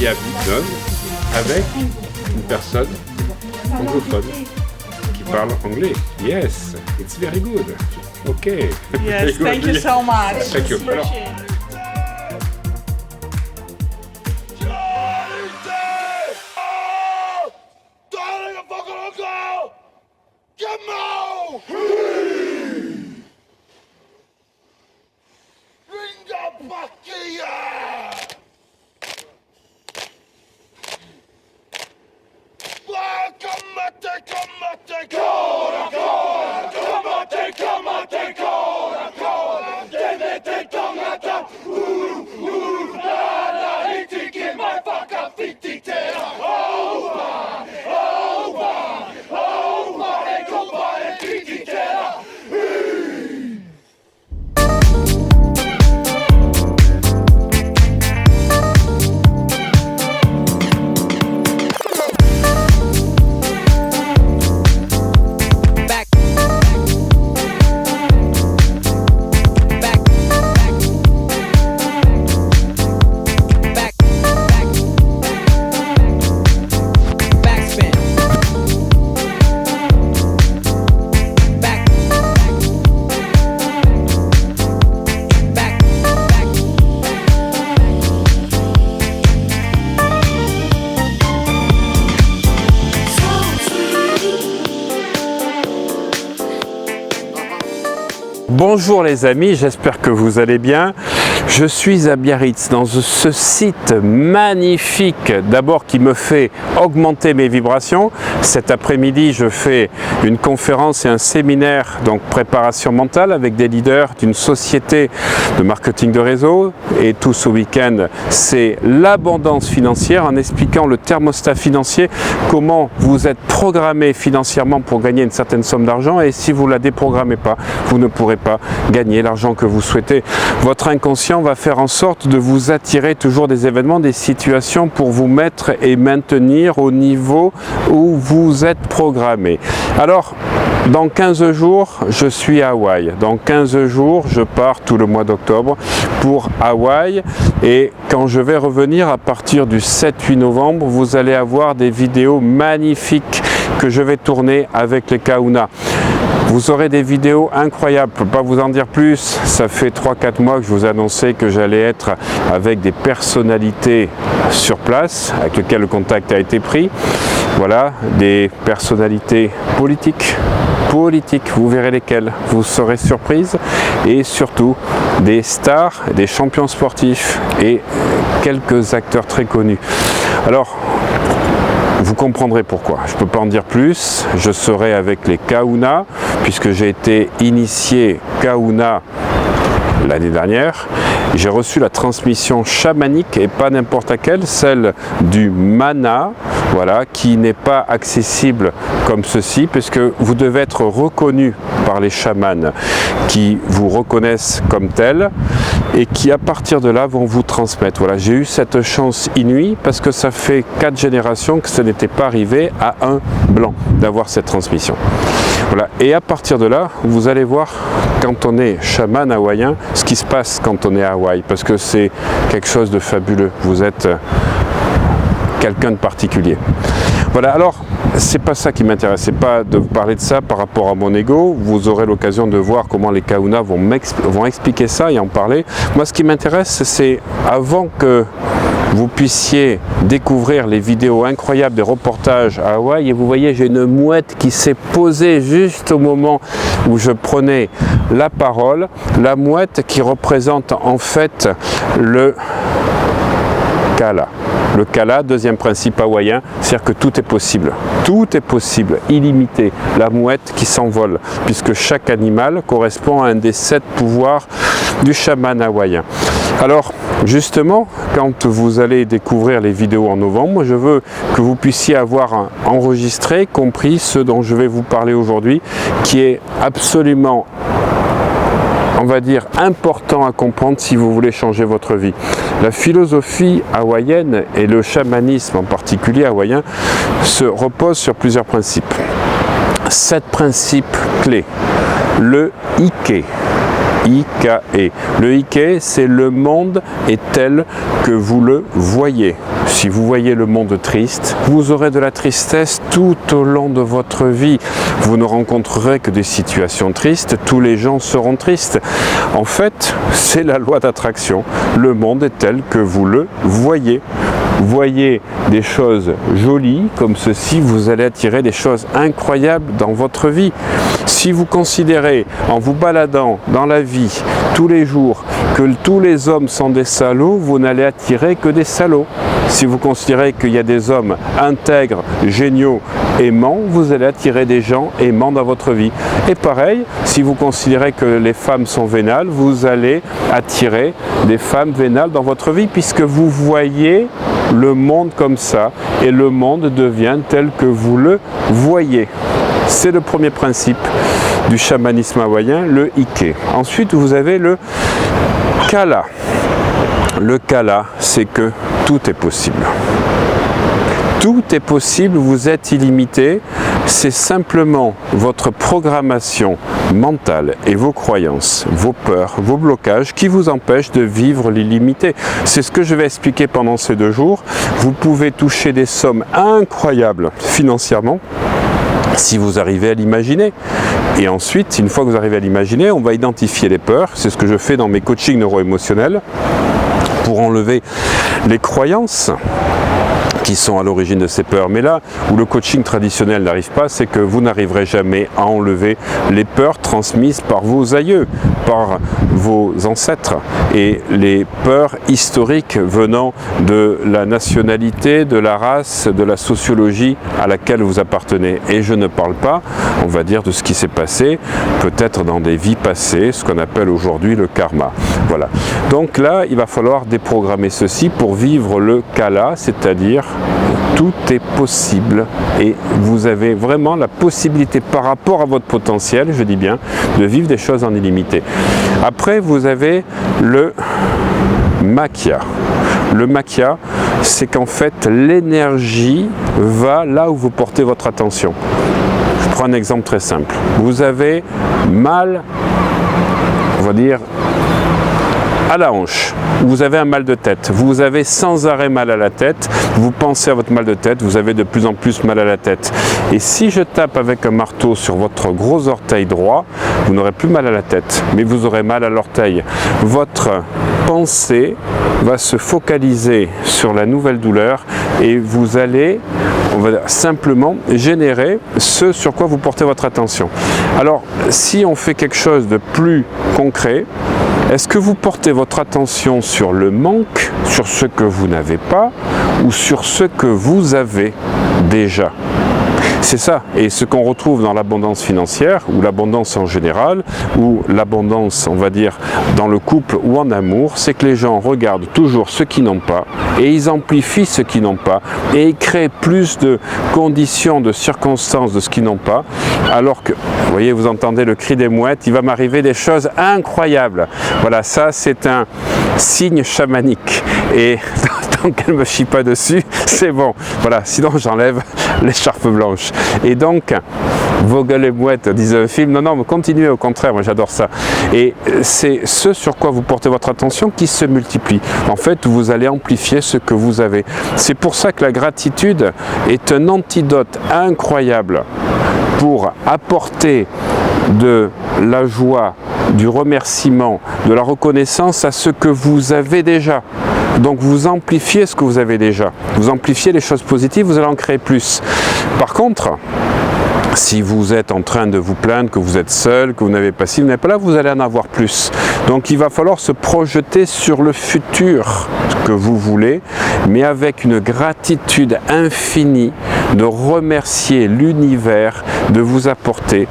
incroyable hypnose avec une personne anglophone qui parle anglais. Yes, it's very good. Okay. Yes, thank you so much. Thank you. Bonjour les amis, j'espère que vous allez bien. Je suis à Biarritz, dans ce site magnifique, d'abord qui me fait augmenter mes vibrations. Cet après-midi, je fais une conférence et un séminaire, donc préparation mentale, avec des leaders d'une société de marketing de réseau. Et tout ce week-end, c'est l'abondance financière, en expliquant le thermostat financier, comment vous êtes programmé financièrement pour gagner une certaine somme d'argent, et si vous ne la déprogrammez pas, vous ne pourrez pas gagner l'argent que vous souhaitez. Votre inconscient va faire en sorte de vous attirer toujours des événements, des situations pour vous mettre et maintenir au niveau où vous êtes programmé. Alors, dans 15 jours, je suis à Hawaï. Dans 15 jours, je pars tout le mois d'octobre pour Hawaï. Et quand je vais revenir à partir du 7-8 novembre, vous allez avoir des vidéos magnifiques que je vais tourner avec les Kahuna. Vous aurez des vidéos incroyables, je ne peux pas vous en dire plus. Ça fait 3-4 mois que je vous annonçais que j'allais être avec des personnalités sur place, avec lesquelles le contact a été pris. Voilà, des personnalités politiques, vous verrez lesquelles, vous serez surprise. Et surtout, des stars, des champions sportifs et quelques acteurs très connus. Alors, vous comprendrez pourquoi. Je ne peux pas en dire plus. Je serai avec les Kahuna, puisque j'ai été initié Kahuna l'année dernière. J'ai reçu la transmission chamanique, et pas n'importe laquelle, celle du mana, voilà, qui n'est pas accessible comme ceci, puisque vous devez être reconnu par les chamans qui vous reconnaissent comme tel et qui à partir de là vont vous transmettre. Voilà, j'ai eu cette chance inouïe parce que ça fait 4 générations que ça n'était pas arrivé à un blanc d'avoir cette transmission. Voilà, et à partir de là, vous allez voir quand on est chaman hawaïen, ce qui se passe quand on est à Hawaï, parce que c'est quelque chose de fabuleux. Vous êtes quelqu'un de particulier. Voilà, alors c'est pas ça qui m'intéresse, c'est pas de vous parler de ça par rapport à mon ego. Vous aurez l'occasion de voir comment les Kahuna vont expliquer ça et en parler. Moi, ce qui m'intéresse, c'est avant que vous puissiez découvrir les vidéos incroyables des reportages à Hawaï. Et vous voyez, j'ai une mouette qui s'est posée juste au moment où je prenais la parole. La mouette qui représente en fait le Kala. Le Kala, deuxième principe hawaïen, c'est-à-dire que tout est possible. Tout est possible, illimité. La mouette qui s'envole, puisque chaque animal correspond à un des 7 pouvoirs du chaman hawaïen. Alors, justement, quand vous allez découvrir les vidéos en novembre, je veux que vous puissiez avoir enregistré, compris ce dont je vais vous parler aujourd'hui, qui est absolument, on va dire, important à comprendre si vous voulez changer votre vie. La philosophie hawaïenne et le chamanisme en particulier hawaïen se reposent sur plusieurs principes. 7 principes clés. Le Ike. I-K-E. Le Ike, c'est le monde est tel que vous le voyez. Si vous voyez le monde triste, vous aurez de la tristesse tout au long de votre vie. Vous ne rencontrerez que des situations tristes, tous les gens seront tristes. En fait, c'est la loi d'attraction. Le monde est tel que vous le voyez. Voyez des choses jolies comme ceci, vous allez attirer des choses incroyables dans votre vie. Si vous considérez, en vous baladant dans la vie tous les jours, que tous les hommes sont des salauds, vous n'allez attirer que des salauds. Si vous considérez qu'il y a des hommes intègres, géniaux, aimants, vous allez attirer des gens aimants dans votre vie. Et pareil, si vous considérez que les femmes sont vénales, vous allez attirer des femmes vénales dans votre vie, puisque vous voyez le monde comme ça, et le monde devient tel que vous le voyez. C'est le premier principe du chamanisme hawaïen, le Ike. Ensuite, vous avez le Kala. Le Kala, c'est que tout est possible. Tout est possible, vous êtes illimité, c'est simplement votre programmation mentale et vos croyances, vos peurs, vos blocages qui vous empêchent de vivre l'illimité. C'est ce que je vais expliquer pendant ces 2 jours. Vous pouvez toucher des sommes incroyables financièrement, si vous arrivez à l'imaginer. Et ensuite, une fois que vous arrivez à l'imaginer, on va identifier les peurs. C'est ce que je fais dans mes coachings neuro-émotionnels pour enlever les croyances qui sont à l'origine de ces peurs. Mais là où le coaching traditionnel n'arrive pas, c'est que vous n'arriverez jamais à enlever les peurs transmises par vos aïeux, par vos ancêtres, et les peurs historiques venant de la nationalité, de la race, de la sociologie à laquelle vous appartenez. Et je ne parle pas, on va dire, de ce qui s'est passé peut-être dans des vies passées, ce qu'on appelle aujourd'hui le karma. Voilà. Donc là, il va falloir déprogrammer ceci pour vivre le Kala, c'est-à-dire tout est possible et vous avez vraiment la possibilité par rapport à votre potentiel, je dis bien, de vivre des choses en illimité. Après, vous avez le Makya. Le Makya, c'est qu'en fait, l'énergie va là où vous portez votre attention. Je prends un exemple très simple. Vous avez mal, on va dire, à la hanche, vous avez un mal de tête, vous avez sans arrêt mal à la tête, vous pensez à votre mal de tête, vous avez de plus en plus mal à la tête. Et si je tape avec un marteau sur votre gros orteil droit, vous n'aurez plus mal à la tête, mais vous aurez mal à l'orteil. Votre pensée va se focaliser sur la nouvelle douleur et vous allez, on va simplement générer ce sur quoi vous portez votre attention. Alors, si on fait quelque chose de plus concret, est-ce que vous portez votre attention sur le manque, sur ce que vous n'avez pas, ou sur ce que vous avez déjà ? C'est ça, et ce qu'on retrouve dans l'abondance financière, ou l'abondance en général, ou l'abondance, on va dire, dans le couple ou en amour, c'est que les gens regardent toujours ce qu'ils n'ont pas, et ils amplifient ce qu'ils n'ont pas, et ils créent plus de conditions, de circonstances de ce qu'ils n'ont pas, alors que, vous voyez, vous entendez le cri des mouettes, il va m'arriver des choses incroyables. Voilà, ça c'est un signe chamanique, et tant qu'elle ne me chie pas dessus, c'est bon. Voilà, sinon j'enlève l'écharpe blanche. Et donc, Vogel et Mouette disent un film, non, mais continuez, au contraire, moi j'adore ça. Et c'est ce sur quoi vous portez votre attention qui se multiplie. En fait, vous allez amplifier ce que vous avez. C'est pour ça que la gratitude est un antidote incroyable pour apporter de la joie, du remerciement, de la reconnaissance à ce que vous avez déjà. Donc vous amplifiez ce que vous avez déjà. Vous amplifiez les choses positives, vous allez en créer plus. Par contre, si vous êtes en train de vous plaindre que vous êtes seul, que vous n'avez pas ci, vous n'êtes pas là, vous allez en avoir plus. Donc il va falloir se projeter sur le futur que vous voulez, mais avec une gratitude infinie de remercier l'univers de vous apporter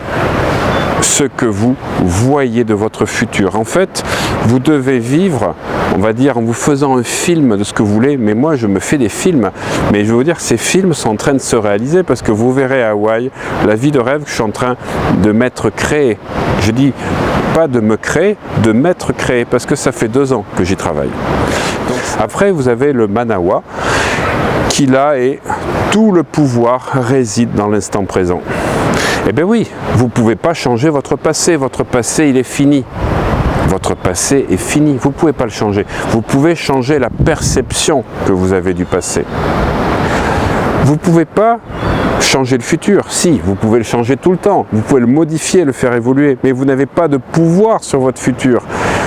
ce que vous voyez de votre futur. En fait, vous devez vivre, on va dire, en vous faisant un film de ce que vous voulez, mais moi je me fais des films, mais je vais vous dire, ces films sont en train de se réaliser parce que vous verrez à Hawaï la vie de rêve que je suis en train de m'être créée. Je dis pas de me créer, de m'être créé, parce que ça fait 2 ans que j'y travaille. Donc, après, vous avez le Manawa, qui là est tout le pouvoir réside dans l'instant présent. Eh bien oui, vous ne pouvez pas changer votre passé il est fini. Votre passé est fini, vous ne pouvez pas le changer. Vous pouvez changer la perception que vous avez du passé. Vous ne pouvez pas changer le futur. Si, vous pouvez le changer tout le temps. Vous pouvez le modifier, le faire évoluer. Mais vous n'avez pas de pouvoir sur votre futur.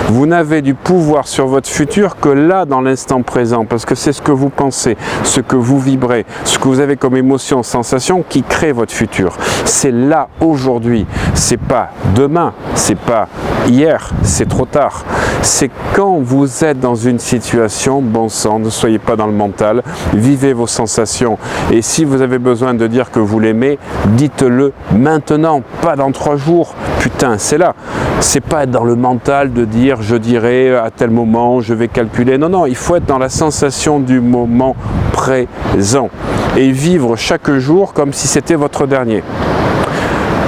Vous n'avez du pouvoir sur votre futur que là, dans l'instant présent. Parce que c'est ce que vous pensez, ce que vous vibrez, ce que vous avez comme émotion, sensation qui crée votre futur. C'est là, aujourd'hui. C'est pas demain. C'est pas hier. C'est trop tard. C'est quand vous êtes dans une situation, bon sang, ne soyez pas dans le mental. Vivez vos sensations. Et si vous avez besoin de dire que vous l'aimez, dites-le maintenant, pas dans 3 jours. Putain, c'est là. C'est pas être dans le mental de dire je dirai à tel moment, je vais calculer. Non, non, il faut être dans la sensation du moment présent et vivre chaque jour comme si c'était votre dernier.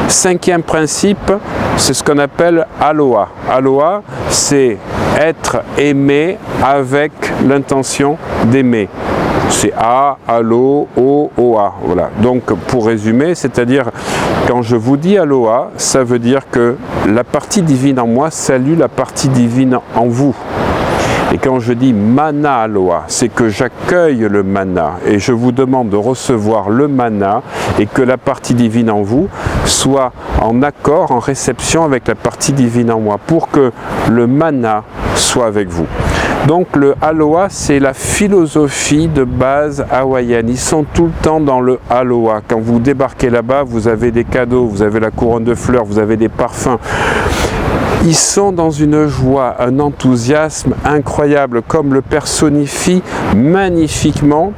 5e principe, c'est ce qu'on appelle aloha. Aloha, c'est être aimé avec l'intention d'aimer. C'est A, Allo, O, Oa. Voilà. Donc pour résumer, c'est-à-dire quand je vous dis Aloha, ça veut dire que la partie divine en moi salue la partie divine en vous. Et quand je dis mana aloha, c'est que j'accueille le mana et je vous demande de recevoir le mana et que la partie divine en vous soit en accord, en réception avec la partie divine en moi pour que le mana soit avec vous. Donc le aloha, c'est la philosophie de base hawaïenne. Ils sont tout le temps dans le aloha. Quand vous débarquez là-bas, vous avez des cadeaux, vous avez la couronne de fleurs, vous avez des parfums. Ils sont dans une joie, un enthousiasme incroyable, comme le personnifie magnifiquement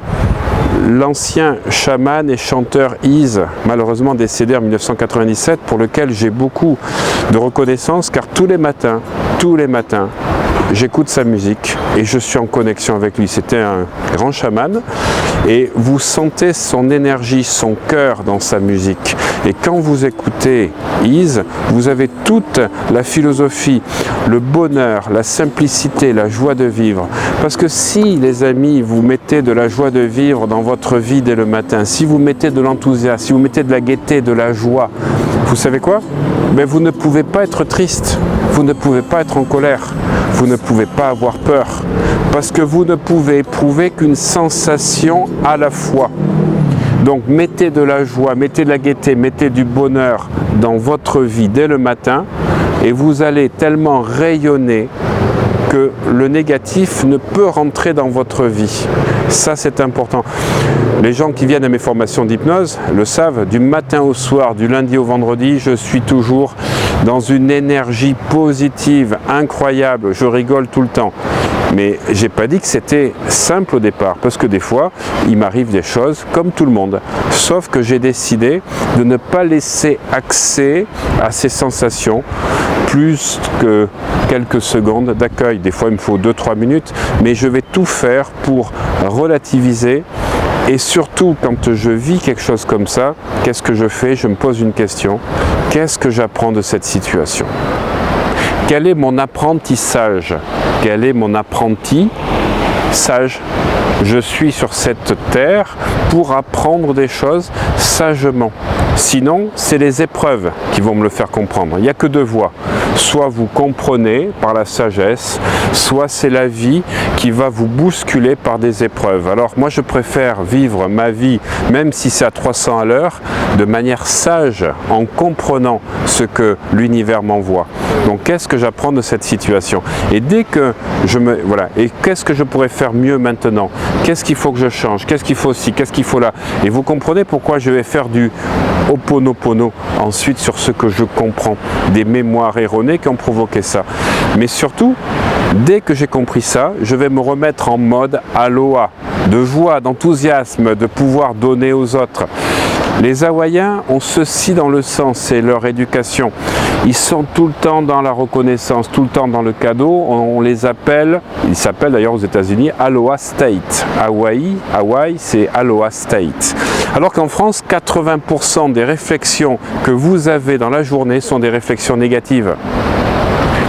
l'ancien chaman et chanteur Iz, malheureusement décédé en 1997, pour lequel j'ai beaucoup de reconnaissance, car tous les matins, j'écoute sa musique et je suis en connexion avec lui. C'était un grand chaman et vous sentez son énergie, son cœur dans sa musique. Et quand vous écoutez Iz, vous avez toute la philosophie, le bonheur, la simplicité, la joie de vivre. Parce que si, les amis, vous mettez de la joie de vivre dans votre vie dès le matin, si vous mettez de l'enthousiasme, si vous mettez de la gaieté, de la joie, vous savez quoi? Mais vous ne pouvez pas être triste, vous ne pouvez pas être en colère, vous ne pouvez pas avoir peur, parce que vous ne pouvez éprouver qu'une sensation à la fois. Donc mettez de la joie, mettez de la gaieté, mettez du bonheur dans votre vie dès le matin et vous allez tellement rayonner que le négatif ne peut rentrer dans votre vie. Ça, c'est important. Les gens qui viennent à mes formations d'hypnose le savent, du matin au soir, du lundi au vendredi, je suis toujours dans une énergie positive, incroyable, je rigole tout le temps. Mais j'ai pas dit que c'était simple au départ, parce que des fois, il m'arrive des choses comme tout le monde. Sauf que j'ai décidé de ne pas laisser accès à ces sensations plus que quelques secondes d'accueil. Des fois, il me faut 2-3 minutes, mais je vais tout faire pour relativiser. Et surtout, quand je vis quelque chose comme ça, qu'est-ce que je fais? Je me pose une question. Qu'est-ce que j'apprends de cette situation? Quel est mon apprentissage? Quel est mon apprenti sage? Je suis sur cette terre pour apprendre des choses sagement. Sinon, c'est les épreuves qui vont me le faire comprendre. Il n'y a que deux voies. Soit vous comprenez par la sagesse, soit c'est la vie qui va vous bousculer par des épreuves. Alors moi, je préfère vivre ma vie, même si c'est à 300 à l'heure, de manière sage, en comprenant ce que l'univers m'envoie. Donc qu'est-ce que j'apprends de cette situation? Et dès que et qu'est-ce que je pourrais faire mieux maintenant? Qu'est-ce qu'il faut que je change? Qu'est-ce qu'il faut ci? Qu'est-ce qu'il faut là? Et vous comprenez pourquoi je vais faire du Ho'oponopono ensuite sur ce que je comprends, des mémoires erronées qui ont provoqué ça. Mais surtout, dès que j'ai compris ça, je vais me remettre en mode aloha, de joie, d'enthousiasme, de pouvoir donner aux autres. Les Hawaïens ont ceci dans le sang, c'est leur éducation. Ils sont tout le temps dans la reconnaissance, tout le temps dans le cadeau. On les appelle, ils s'appellent d'ailleurs aux États-Unis Aloha State. Hawaï, c'est Aloha State. Alors qu'en France, 80% des réflexions que vous avez dans la journée sont des réflexions négatives.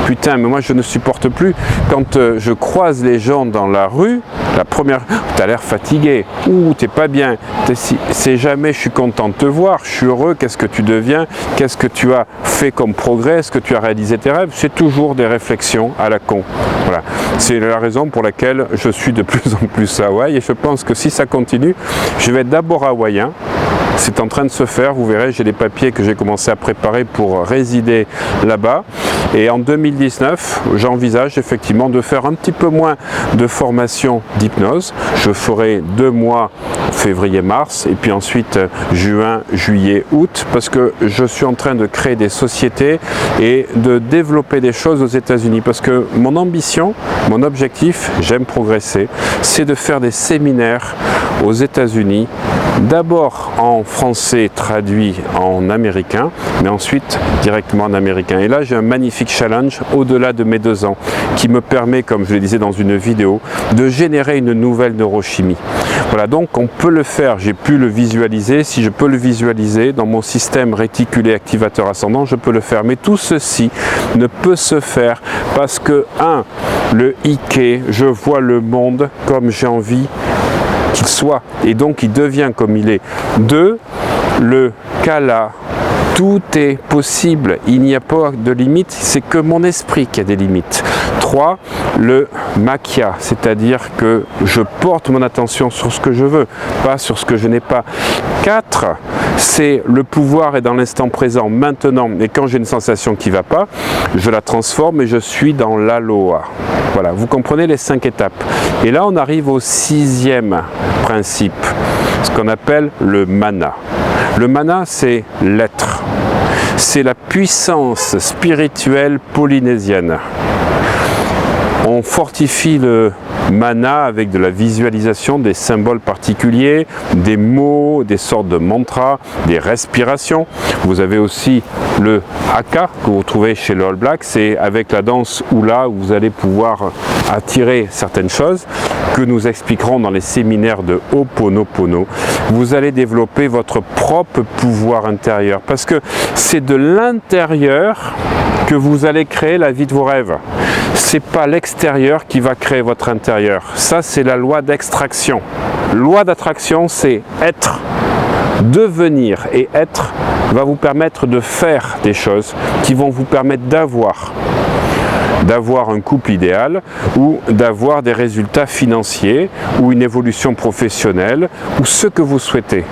Putain, mais moi je ne supporte plus quand je croise les gens dans la rue, la première, t'as l'air fatigué, ou t'es pas bien, c'est jamais je suis content de te voir, je suis heureux, qu'est-ce que tu deviens, qu'est-ce que tu as fait comme progrès, est-ce que tu as réalisé tes rêves, c'est toujours des réflexions à la con. Voilà. C'est la raison pour laquelle je suis de plus en plus à Hawaï et je pense que si ça continue, je vais être d'abord hawaïen. C'est en train de se faire, vous verrez, j'ai des papiers que j'ai commencé à préparer pour résider là-bas. Et en 2019, j'envisage effectivement de faire un petit peu moins de formation d'hypnose. Je ferai 2 mois, février-mars, et puis ensuite juin, juillet, août, parce que je suis en train de créer des sociétés et de développer des choses aux États-Unis. Parce que mon ambition, mon objectif, j'aime progresser, c'est de faire des séminaires aux États-Unis, d'abord en français traduit en américain, mais ensuite directement en américain. Et là, j'ai un magnifique challenge au-delà de mes 2 ans qui me permet, comme je le disais dans une vidéo, de générer une nouvelle neurochimie. Voilà, donc on peut le faire, j'ai pu le visualiser, si je peux le visualiser dans mon système réticulé activateur ascendant, je peux le faire. Mais tout ceci ne peut se faire parce que, 1, le Ike, je vois le monde comme j'ai envie qu'il soit, et donc il devient comme il est. 2, le Kala, tout est possible, il n'y a pas de limite, c'est que mon esprit qui a des limites. 3, le Makya, c'est-à-dire que je porte mon attention sur ce que je veux, pas sur ce que je n'ai pas. 4, c'est le pouvoir est dans l'instant présent, maintenant, et quand j'ai une sensation qui ne va pas, je la transforme et je suis dans l'aloha. Voilà, vous comprenez les 5 étapes. Et là, on arrive au 6e principe, ce qu'on appelle le mana. Le mana, c'est l'être. C'est la puissance spirituelle polynésienne. On fortifie le mana avec de la visualisation des symboles particuliers, des mots, des sortes de mantras, des respirations. Vous avez aussi le haka que vous trouvez chez le All Black, c'est avec la danse hula où vous allez pouvoir attirer certaines choses que nous expliquerons dans les séminaires de Ho'oponopono. Vous allez développer votre propre pouvoir intérieur parce que c'est de l'intérieur que vous allez créer la vie de vos rêves. C'est pas l'extérieur qui va créer votre intérieur. Ça, c'est la loi d'extraction. Loi d'attraction, c'est être. Devenir et être va vous permettre de faire des choses qui vont vous permettre d'avoir un couple idéal ou d'avoir des résultats financiers ou une évolution professionnelle ou ce que vous souhaitez.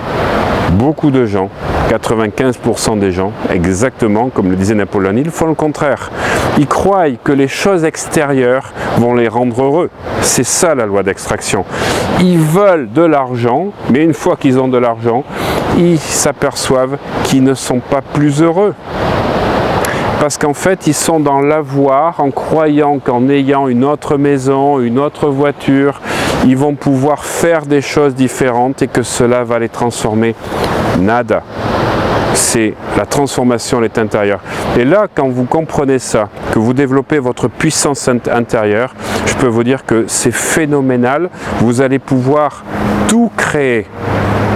Beaucoup de gens, 95% des gens, exactement comme le disait Napoléon Hill, font le contraire. Ils croient que les choses extérieures vont les rendre heureux. C'est ça la loi d'extraction. Ils veulent de l'argent, mais une fois qu'ils ont de l'argent, ils s'aperçoivent qu'ils ne sont pas plus heureux. Parce qu'en fait, ils sont dans l'avoir en croyant qu'en ayant une autre maison, une autre voiture, ils vont pouvoir faire des choses différentes et que cela va les transformer. Nada. C'est la transformation, elle est intérieure. Et là, quand vous comprenez ça, que vous développez votre puissance intérieure, je peux vous dire que c'est phénoménal. Vous allez pouvoir tout créer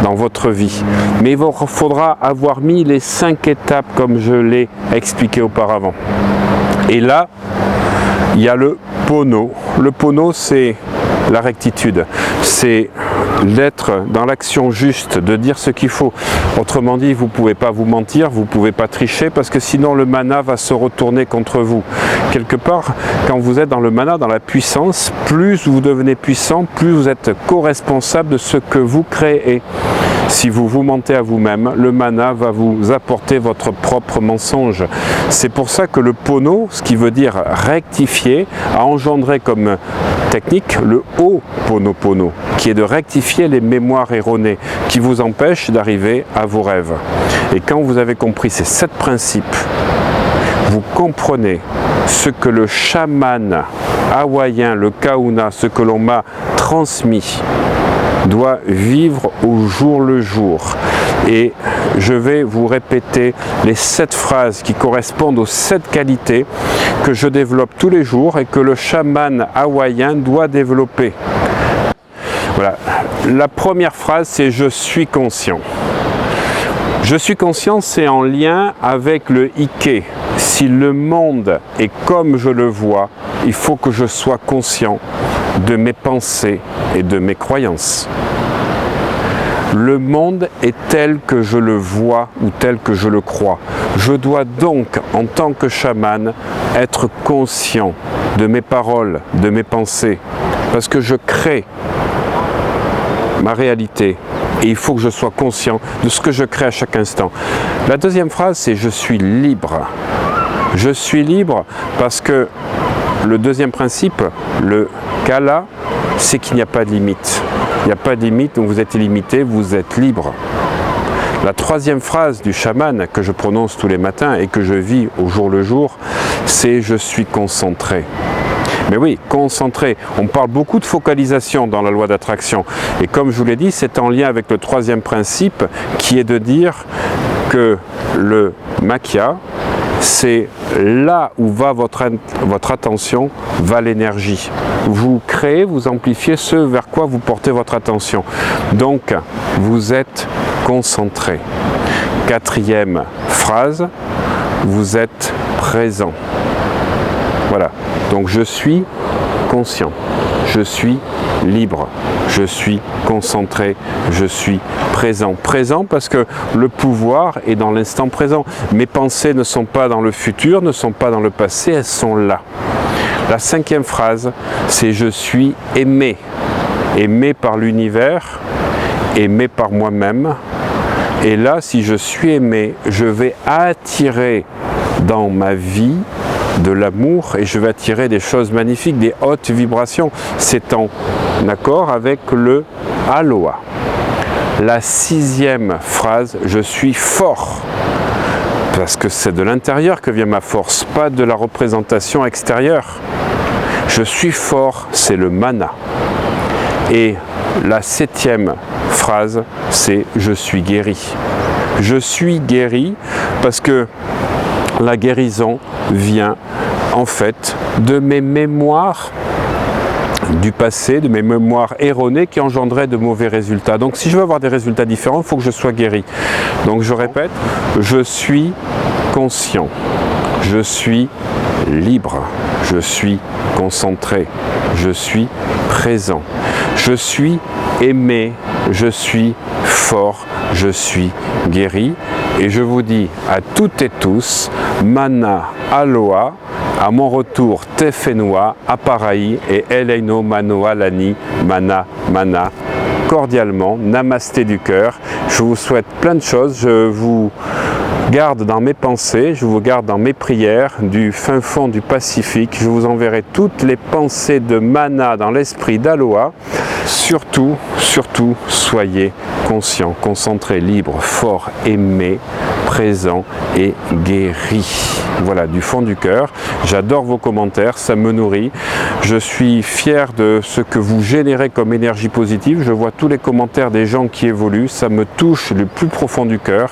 dans votre vie. Mais il faudra avoir mis les 5 étapes comme je l'ai expliqué auparavant. Et là, il y a le Pono. Le Pono, c'est la rectitude. C'est d'être dans l'action juste, de dire ce qu'il faut. Autrement dit, vous ne pouvez pas vous mentir, vous ne pouvez pas tricher, parce que sinon le mana va se retourner contre vous. Quelque part, quand vous êtes dans le mana, dans la puissance, plus vous devenez puissant, plus vous êtes co-responsable de ce que vous créez. Si vous vous mentez à vous-même, le mana va vous apporter votre propre mensonge. C'est pour ça que le Pono, ce qui veut dire rectifier, a engendré comme technique le Ho'oponopono, qui est de rectifier les mémoires erronées, qui vous empêchent d'arriver à vos rêves. Et quand vous avez compris ces 7 principes, vous comprenez ce que le chaman hawaïen, le Kahuna, ce que l'on m'a transmis, doit vivre au jour le jour. Et je vais vous répéter les 7 phrases qui correspondent aux 7 qualités que je développe tous les jours et que le chaman hawaïen doit développer. Voilà. La première phrase, c'est « je suis conscient ». Je suis conscient, c'est en lien avec le Ike. Si le monde est comme je le vois, il faut que je sois conscient de mes pensées et de mes croyances. Le monde est tel que je le vois ou tel que je le crois. Je dois donc, en tant que chaman, être conscient de mes paroles, de mes pensées, parce que je crée ma réalité et il faut que je sois conscient de ce que je crée à chaque instant. La deuxième phrase, c'est « je suis libre ». Je suis libre parce que le deuxième principe, le kala, c'est qu'il n'y a pas de limite. Il n'y a pas de limite, donc vous êtes illimité, vous êtes libre. La troisième phrase du chaman que je prononce tous les matins et que je vis au jour le jour, c'est « je suis concentré ». Mais oui, concentré. On parle beaucoup de focalisation dans la loi d'attraction. Et comme je vous l'ai dit, c'est en lien avec le troisième principe qui est de dire que le makya, c'est là où va votre attention, va l'énergie. Vous créez, vous amplifiez ce vers quoi vous portez votre attention. Donc, vous êtes concentré. Quatrième phrase, vous êtes présent. Voilà. Donc, je suis conscient. Je suis libre, je suis concentré, je suis présent. Présent parce que le pouvoir est dans l'instant présent. Mes pensées ne sont pas dans le futur, ne sont pas dans le passé, elles sont là. La cinquième phrase, c'est « je suis aimé ». Aimé par l'univers, aimé par moi-même. Et là, si je suis aimé, je vais attirer dans ma vie de l'amour et je vais attirer des choses magnifiques, des hautes vibrations. C'est en accord avec le Aloha. La sixième phrase, je suis fort. Parce que c'est de l'intérieur que vient ma force, pas de la représentation extérieure. Je suis fort, c'est le mana. Et la septième phrase, c'est je suis guéri. Je suis guéri parce que la guérison vient en fait de mes mémoires du passé, de mes mémoires erronées qui engendraient de mauvais résultats. Donc si je veux avoir des résultats différents, il faut que je sois guéri. Donc je répète, je suis conscient, je suis libre, je suis concentré, je suis présent, je suis aimé, je suis fort, je suis guéri. Et je vous dis à toutes et tous, Mana Aloha, à mon retour Tefenua, Aparaï et Eleino Manoa Lani, Mana Mana. Cordialement, Namasté du cœur. Je vous souhaite plein de choses. Je vous garde dans mes pensées, je vous garde dans mes prières du fin fond du Pacifique. Je vous enverrai toutes les pensées de Mana dans l'esprit d'Aloha. Surtout, surtout, soyez conscients, concentrés, libres, forts, aimés, présents et guéris. Voilà, du fond du cœur. J'adore vos commentaires, ça me nourrit. Je suis fier de ce que vous générez comme énergie positive. Je vois tous les commentaires des gens qui évoluent. Ça me touche le plus profond du cœur.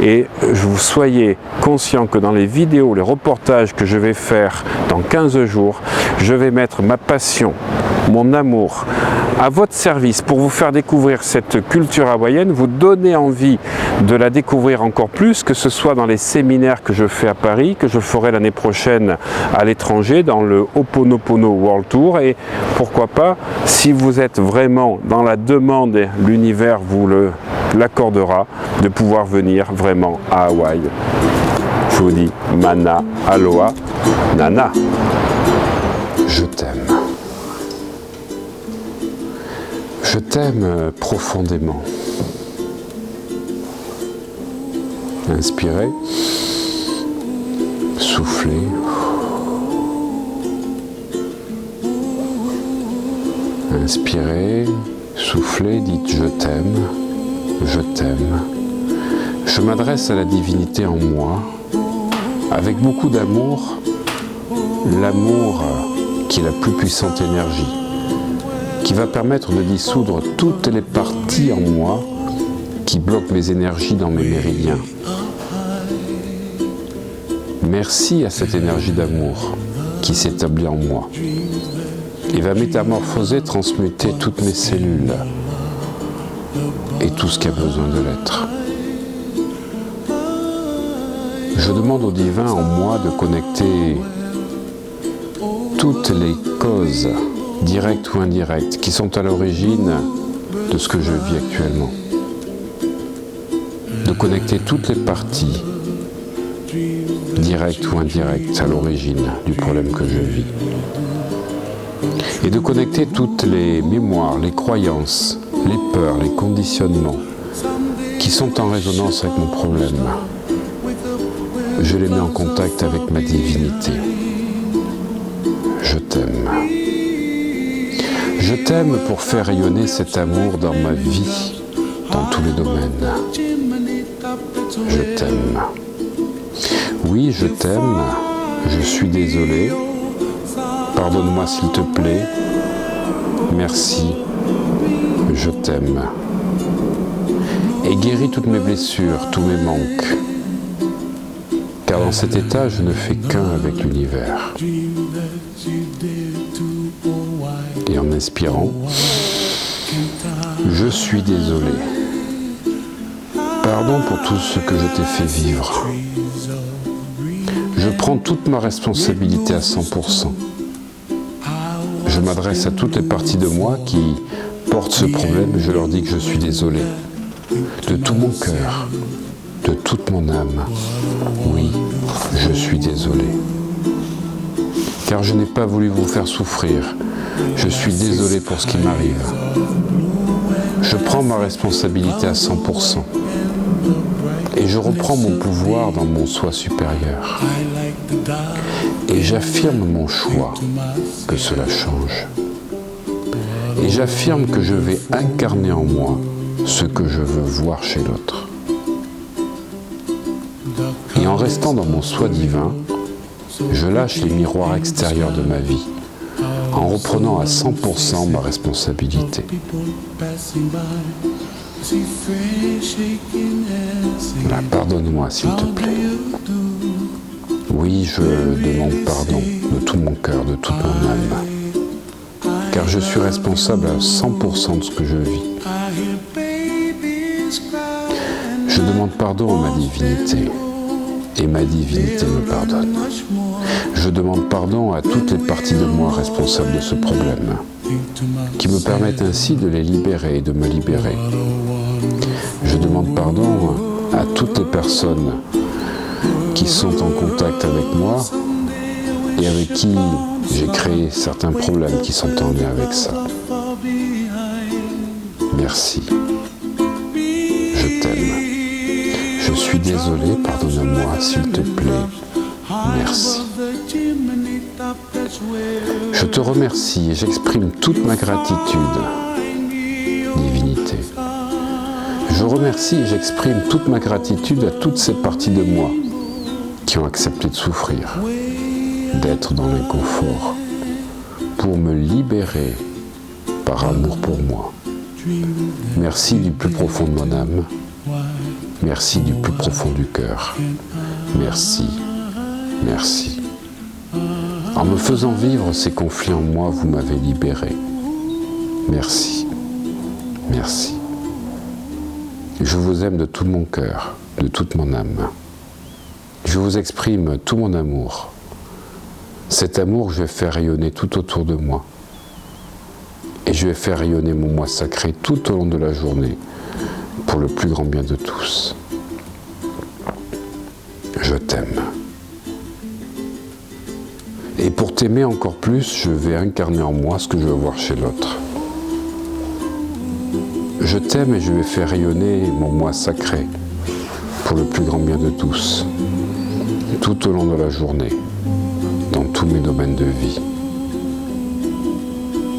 Et vous soyez conscients que dans les vidéos, les reportages que je vais faire dans 15 jours, je vais mettre ma passion, mon amour à votre service pour vous faire découvrir cette culture hawaïenne, vous donner envie de la découvrir encore plus, que ce soit dans les séminaires que je fais à Paris, que je ferai l'année prochaine à l'étranger, dans le Ho'oponopono World Tour, et pourquoi pas, si vous êtes vraiment dans la demande, l'univers vous l'accordera, de pouvoir venir vraiment à Hawaï. Je vous dis Mana, Aloha, Nana. Je t'aime. Je t'aime profondément. Inspirez, soufflez. Inspirez, soufflez, dites je t'aime, je t'aime. Je m'adresse à la divinité en moi, avec beaucoup d'amour, l'amour qui est la plus puissante énergie, qui va permettre de dissoudre toutes les parties en moi qui bloquent mes énergies dans mes méridiens. Merci à cette énergie d'amour qui s'établit en moi et va métamorphoser, transmuter toutes mes cellules et tout ce qui a besoin de l'être. Je demande au divin en moi de connecter toutes les causes, directes ou indirectes, qui sont à l'origine de ce que je vis actuellement. De connecter toutes les parties, directes ou indirectes, à l'origine du problème que je vis. Et de connecter toutes les mémoires, les croyances, les peurs, les conditionnements qui sont en résonance avec mon problème. Je les mets en contact avec ma divinité. Je t'aime. Je t'aime pour faire rayonner cet amour dans ma vie, dans tous les domaines. Je t'aime. Oui, je t'aime. Je suis désolé. Pardonne-moi s'il te plaît. Merci. Je t'aime. Et guéris toutes mes blessures, tous mes manques. Car dans cet état, je ne fais qu'un avec l'univers. Et en inspirant, je suis désolé. Pardon pour tout ce que je t'ai fait vivre. Je prends toute ma responsabilité à 100%. Je m'adresse à toutes les parties de moi qui portent ce problème et je leur dis que je suis désolé. De tout mon cœur, de toute mon âme. Oui, je suis désolé. Car je n'ai pas voulu vous faire souffrir. Je suis désolé pour ce qui m'arrive. Je prends ma responsabilité à 100%. Et je reprends mon pouvoir dans mon soi supérieur. Et j'affirme mon choix que cela change. Et j'affirme que je vais incarner en moi ce que je veux voir chez l'autre. Et en restant dans mon soi divin, je lâche les miroirs extérieurs de ma vie, en reprenant à 100% ma responsabilité. Voilà, pardonne-moi s'il te plaît. Oui, je demande pardon de tout mon cœur, de toute mon âme, car je suis responsable à 100% de ce que je vis. Je demande pardon à ma divinité, et ma divinité me pardonne. Je demande pardon à toutes les parties de moi responsables de ce problème, qui me permettent ainsi de les libérer et de me libérer. Je demande pardon à toutes les personnes qui sont en contact avec moi et avec qui j'ai créé certains problèmes qui sont en lien avec ça. Merci. Je t'aime. Je suis désolé, pardonne-moi, s'il te plaît. Merci. Je te remercie et j'exprime toute ma gratitude, divinité. Je remercie et j'exprime toute ma gratitude à toutes ces parties de moi qui ont accepté de souffrir, d'être dans l'inconfort, pour me libérer par amour pour moi. Merci du plus profond de mon âme. Merci du plus profond du cœur. Merci. Merci. En me faisant vivre ces conflits en moi, vous m'avez libéré. Merci. Merci. Je vous aime de tout mon cœur, de toute mon âme. Je vous exprime tout mon amour. Cet amour, je vais faire rayonner tout autour de moi. Et je vais faire rayonner mon moi sacré tout au long de la journée, pour le plus grand bien de tous. Je t'aime. Et pour t'aimer encore plus, je vais incarner en moi ce que je veux voir chez l'autre. Je t'aime et je vais faire rayonner mon moi sacré, pour le plus grand bien de tous, tout au long de la journée, dans tous mes domaines de vie.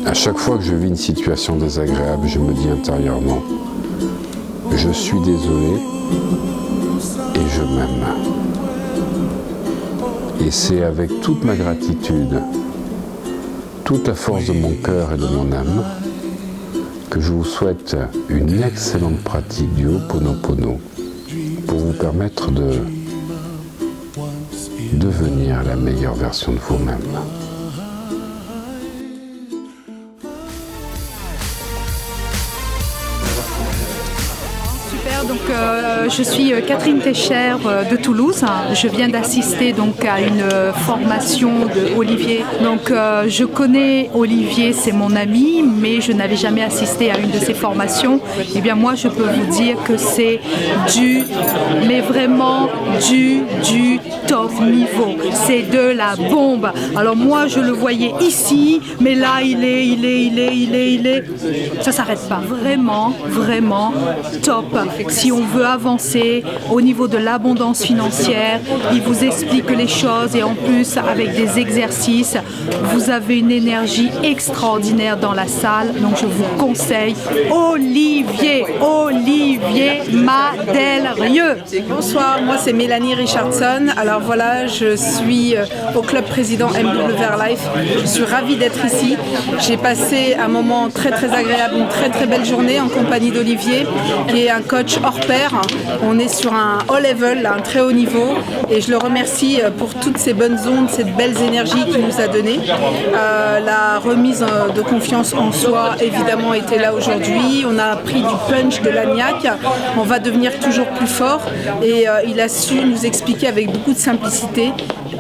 À chaque fois que je vis une situation désagréable, je me dis intérieurement, je suis désolé et je m'aime. Et c'est avec toute ma gratitude, toute la force de mon cœur et de mon âme, que je vous souhaite une excellente pratique du Ho'oponopono pour vous permettre de devenir la meilleure version de vous-même. Super Donc, je suis Catherine Técher de Toulouse. Je viens d'assister donc à une formation de Olivier. Donc, je connais Olivier, c'est mon ami, mais je n'avais jamais assisté à une de ses formations. Eh bien, moi, je peux vous dire que c'est mais vraiment du top niveau. C'est de la bombe. Alors moi, je le voyais ici, mais là, il est. Ça s'arrête pas. Vraiment, vraiment top. Si on veut avancer au niveau de l'abondance financière, il vous explique les choses et en plus, avec des exercices, vous avez une énergie extraordinaire dans la salle. Donc, je vous conseille Olivier Madelieu. Bonsoir, moi c'est Mélanie Richardson. Alors voilà, je suis au club président MW Life. Je suis ravie d'être ici. J'ai passé un moment très agréable, une très belle journée en compagnie d'Olivier, qui est un coach hors pair. On est sur un haut level, un très haut niveau, et je le remercie pour toutes ces bonnes ondes, ces belles énergies qu'il nous a données. La remise de confiance en soi, évidemment, était là aujourd'hui. On a pris du punch, de l'agnac. On va devenir toujours plus fort, et il a su nous expliquer avec beaucoup de simplicité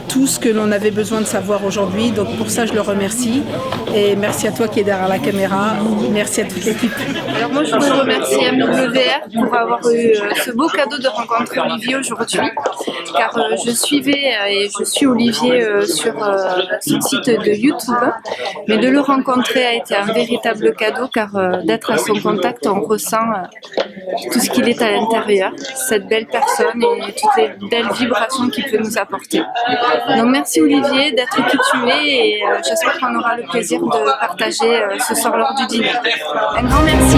tout ce que l'on avait besoin de savoir aujourd'hui. Donc pour ça, je le remercie. Et merci à toi qui es derrière la caméra. Merci à toute l'équipe. Alors moi, je voudrais remercier MWR pour avoir eu ce beau cadeau de rencontrer Olivier aujourd'hui. Car je suivais et je suis Olivier sur son site de YouTube. Mais de le rencontrer a été un véritable cadeau, car d'être à son contact, on ressent tout ce qu'il est à l'intérieur, cette belle personne et toutes les belles vibrations qu'il peut nous apporter. Donc merci Olivier d'être qui tu es, et j'espère qu'on aura le plaisir de partager ce soir lors du dîner. Un grand merci.